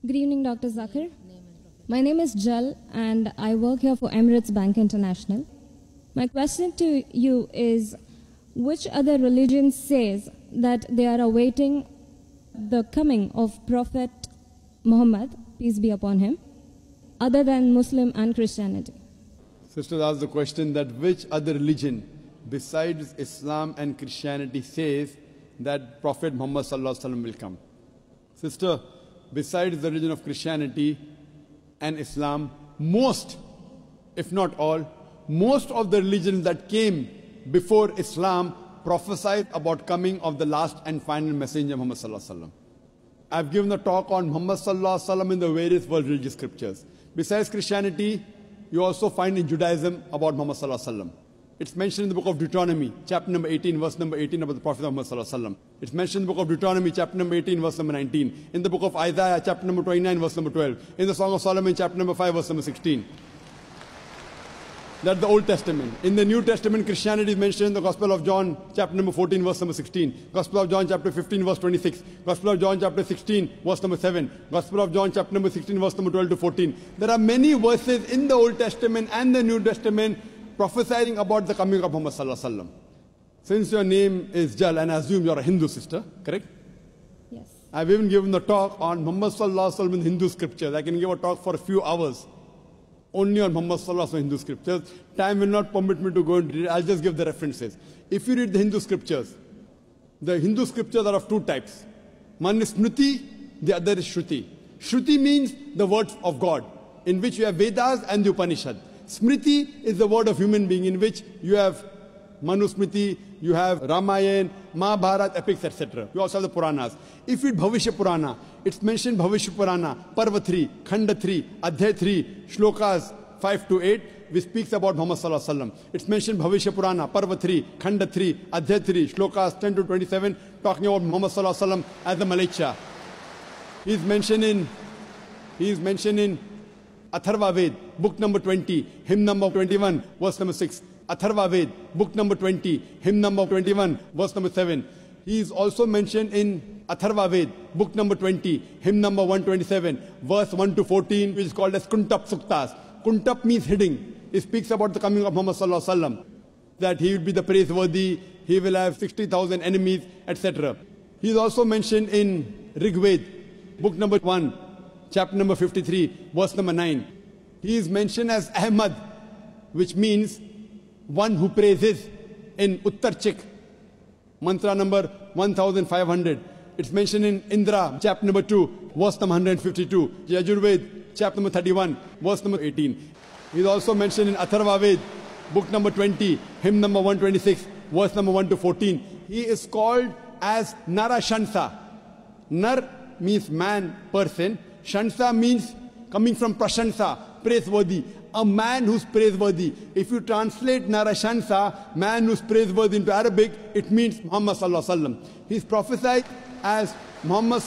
Good evening, Dr. Zakir. My name is Jal and I work here for Emirates Bank International. My question to you is, which other religion says that they are awaiting the coming of Prophet Muhammad, peace be upon him, other than Muslim and Christianity? Sisters asked the question that which other religion besides Islam and Christianity says that Prophet Muhammad will come. Sister, besides the religion of Christianity and Islam, most, if not all, most of the religions that came before Islam prophesied about coming of the last and final messenger Muhammad. I've given a talk on Muhammad in the various world religious scriptures. Besides Christianity, you also find in Judaism about Muhammad. It's mentioned in the book of Deuteronomy, chapter number 18, verse number 18 about the Prophet of Muhammad. It's mentioned in the book of Deuteronomy, chapter number 18, verse number 19. In the book of Isaiah, chapter number 29, verse number 12. In the Song of Solomon, chapter number 5, verse number 16. That's the Old Testament. In the New Testament, Christianity is mentioned in the Gospel of John, chapter number 14, verse number 16. Gospel of John, chapter 15, verse 26. Gospel of John, chapter 16, verse number 7. Gospel of John, chapter number 16, verse number 12 to 14. There are many verses in the Old Testament and the New Testament prophesying about the coming of Muhammad. Since your name is Jal, and I assume you're a Hindu sister, correct? Yes. I've even given a talk on Muhammad in Hindu scriptures. I can give a talk for a few hours only on Muhammad in Hindu scriptures. Time will not permit me to go into it. I'll just give the references. If you read the Hindu scriptures are of two types. One is Smriti, the other is Shruti. Shruti means the words of God, in which you have Vedas and the Upanishad. Smriti is the word of human being, in which you have Manusmriti, you have Ramayana, Mahabharata, epics, etc. You also have the Puranas. If you read Bhavishya Purana, it's mentioned Bhavishya Purana, Parva 3, Khanda 3, Adhyay 3, Shlokas 5 to 8, which speaks about Muhammad. It's mentioned Bhavishya Purana, Parva 3, Khanda 3, Adhyay 3, Shlokas 10 to 27, talking about Muhammad as the Malacha. He is mentioned in Atharva Ved, book number 20, hymn number 21, verse number 6. Atharva Ved, book number 20, hymn number 21, verse number 7. He is also mentioned in Atharva Ved, book number 20, hymn number 127, verse 1 to 14, which is called as Kuntap Suktas. Kuntap means hidden. It speaks about the coming of Muhammad, that he will be the praiseworthy, he will have 60,000 enemies, etc. He is also mentioned in Rig Ved, book number 1, chapter number 53, verse number 9. He is mentioned as Ahmad, which means one who praises, in Uttarchik, mantra number 1500. It's mentioned in Indra, chapter number 2, verse number 152. Yajurved, chapter number 31, verse number 18. He is also mentioned in Atharva Ved, book number 20, hymn number 126, verse number 1 to 14. He is called as Narashansa. Nar means man, person. Shansa means coming from Prashansa, praiseworthy. A man who's praiseworthy. If you translate Narashansa, man who's praiseworthy, into Arabic, it means Muhammad. He's prophesied as Muhammad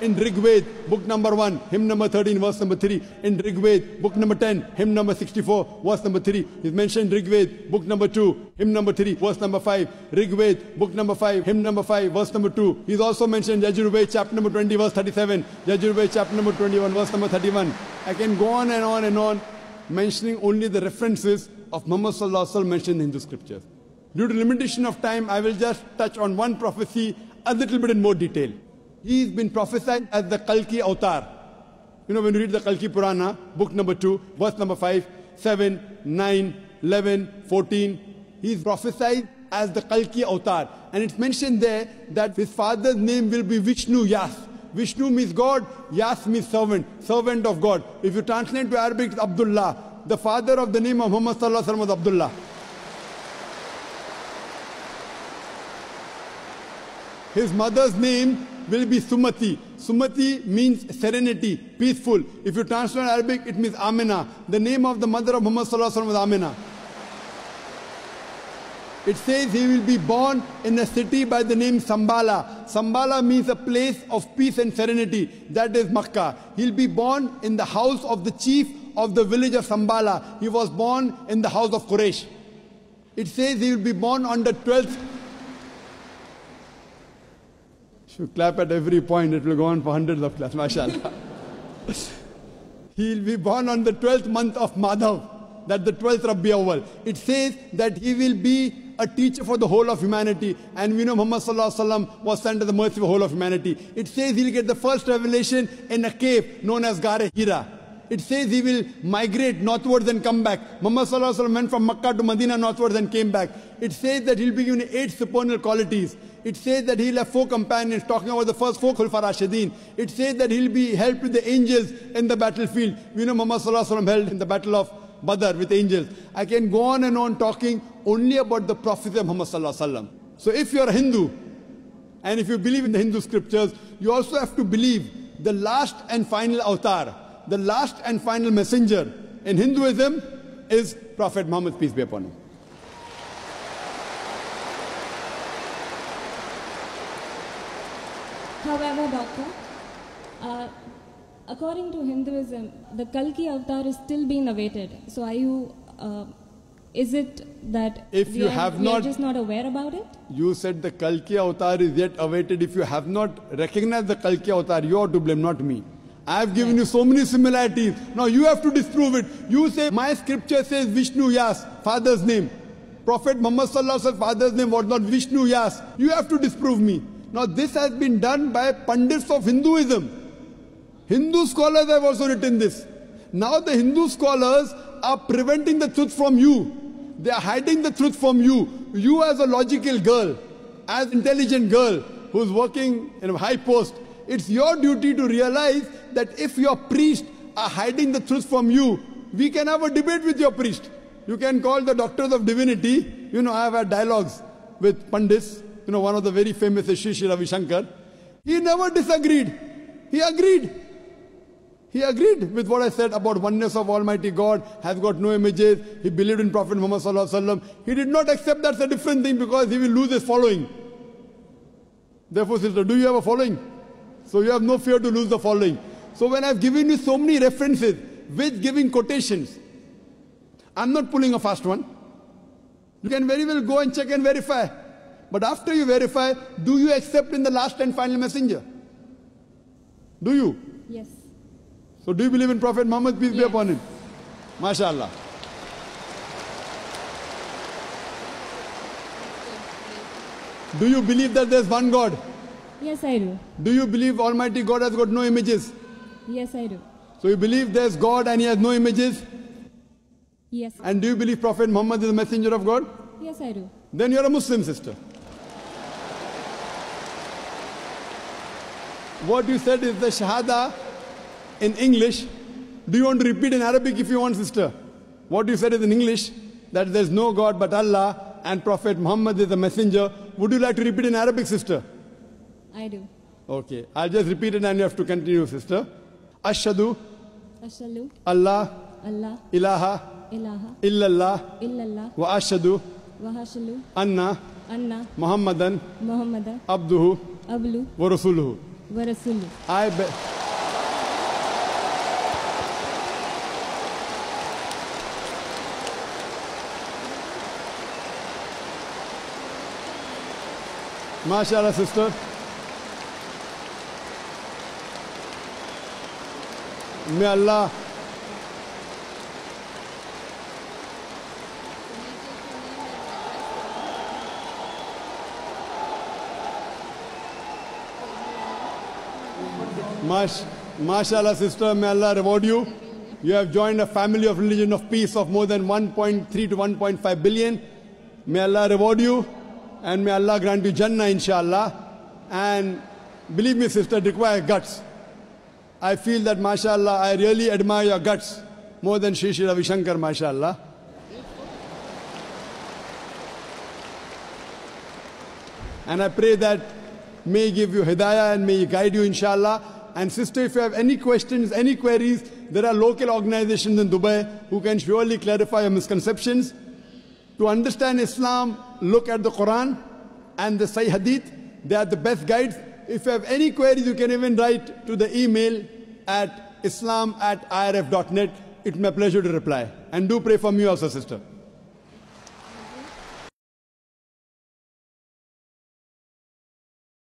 in Rig Ved, book number 1, hymn number 13, verse number 3. In Rig Ved, book number 10, hymn number 64, verse number 3. He's mentioned Rig Ved, book number 2, hymn number 3, verse number 5. Rig Ved, book number 5, hymn number 5, verse number 2. He's also mentioned Yajurved, chapter number 20, verse 37. Yajurved, chapter number 21, verse number 31. I can go on and on and on, mentioning only the references of Muhammad mentioned in Hindu scriptures. Due to limitation of time, I will just touch on one prophecy a little bit in more detail. He's been prophesied as the Kalki Avatar. You know, when you read the Kalki Purana, book number 2, verse number 5, 7, 9, 11, 14, he's prophesied as the Kalki Avatar. And it's mentioned there that his father's name will be Vishnu Yas. Vishnu means God, Yas means servant, servant of God. If you translate to Arabic, it's Abdullah. The father of the name of Muhammad was Abdullah. His mother's name will be Sumati. Sumati means serenity, peaceful. If you translate Arabic, it means Amina. The name of the mother of Muhammad was Amina. It says he will be born in a city by the name Sambala. Sambala means a place of peace and serenity. That is Makkah. He'll be born in the house of the chief of the village of Sambala. He was born in the house of Quraysh. It says he will be born on the 12th If you clap at every point, it will go on for hundreds of claps, mashallah. He will be born on the 12th month of Madhav, that's the 12th Rabi Awwal. It says that he will be a teacher for the whole of humanity. And we know Muhammad Sallallahu Alaihi Wasallam was sent to the mercy of the whole of humanity. It says he'll get the first revelation in a cave known as Ghar Hira. It says he will migrate northwards and come back. Muhammad Sallallahu Alaihi Wasallam went from Makkah to Medina northwards and came back. It says that he'll be given 8 supernal qualities. It says that he'll have 4 companions, talking about the first 4 Khulfa Rashidin. It says that he'll be helped with the angels in the battlefield. We know Muhammad Sallallahu Alaihi Wasallam held in the battle of Badr with angels. I can go on and on talking only about the prophecy of Muhammad Sallallahu Alaihi Wasallam. So if you're a Hindu, and if you believe in the Hindu scriptures, you also have to believe the last and final avatar, the last and final messenger in Hinduism is Prophet Muhammad, peace be upon him. However, Doctor, according to Hinduism, the Kalki avatar is still being awaited. So are you, is it that we are just not aware about it? You said the Kalki avatar is yet awaited. If you have not recognized the Kalki avatar, you are to blame, not me. I have given you so many similarities. Now you have to disprove it. You say, my scripture says Vishnu Yas, father's name. Prophet Muhammad Sallallahu Alaihi Wasallam's father's name was not Vishnu Yas. You have to disprove me. Now this has been done by Pandits of Hinduism. Hindu scholars have also written this. Now the Hindu scholars are preventing the truth from you. They are hiding the truth from you. You as a logical girl, as intelligent girl who's working in a high post, it's your duty to realize that if your priests are hiding the truth from you, we can have a debate with your priest. You can call the doctors of divinity. You know, I have had dialogues with Pandits. You know, one of the very famous is Sri Ravi Shankar. He never disagreed. He agreed. He agreed with what I said about oneness of Almighty God, has got no images. He believed in Prophet Muhammad Sallallahu Alaihi Wasallam. He did not accept that's a different thing because he will lose his following. Therefore, sister, do you have a following? So you have no fear to lose the following. So when I've given you so many references with giving quotations, I'm not pulling a fast one. You can very well go and check and verify. But after you verify, do you accept in the last and final messenger? Do you? Yes. So do you believe in Prophet Muhammad, peace be upon him? MashaAllah. Do you believe that there's one God? Yes, I do. Do you believe Almighty God has got no images? Yes, I do. So you believe there's God and he has no images? Yes. And do you believe Prophet Muhammad is the messenger of God? Yes, I do. Then you're a Muslim, sister. What you said is the Shahada in English. Do you want to repeat in Arabic if you want, sister? What you said is in English, that there's no God but Allah and Prophet Muhammad is the messenger. Would you like to repeat in Arabic, sister? I do. Okay, I'll just repeat it and you have to continue, sister. Ashhadu Ashhadu Allah Allah ilaha ilaha illallah illallah wa ashhadu wa ashhadu anna anna Muhammadan Muhammadan abduhu ablu wa rasuluhu. wa rasuluh. MashaAllah, sister. May Allah MashaAllah, sister, may Allah reward you. You have joined a family of religion of peace of more than 1.3 to 1.5 billion. May Allah reward you. And may Allah grant you Jannah, inshallah. And believe me, sister, it requires guts. I feel that, mashallah, I really admire your guts more than Sri Ravi Shankar, mashallah. And I pray that may He give you hidayah and may He guide you, inshallah. And sister, if you have any questions, any queries, there are local organizations in Dubai who can surely clarify your misconceptions. To understand Islam, look at the Quran and the Sahih Hadith. They are the best guides. If you have any queries, you can even write to the email at islam@irf.net. It's my pleasure to reply. And do pray for me also, sister.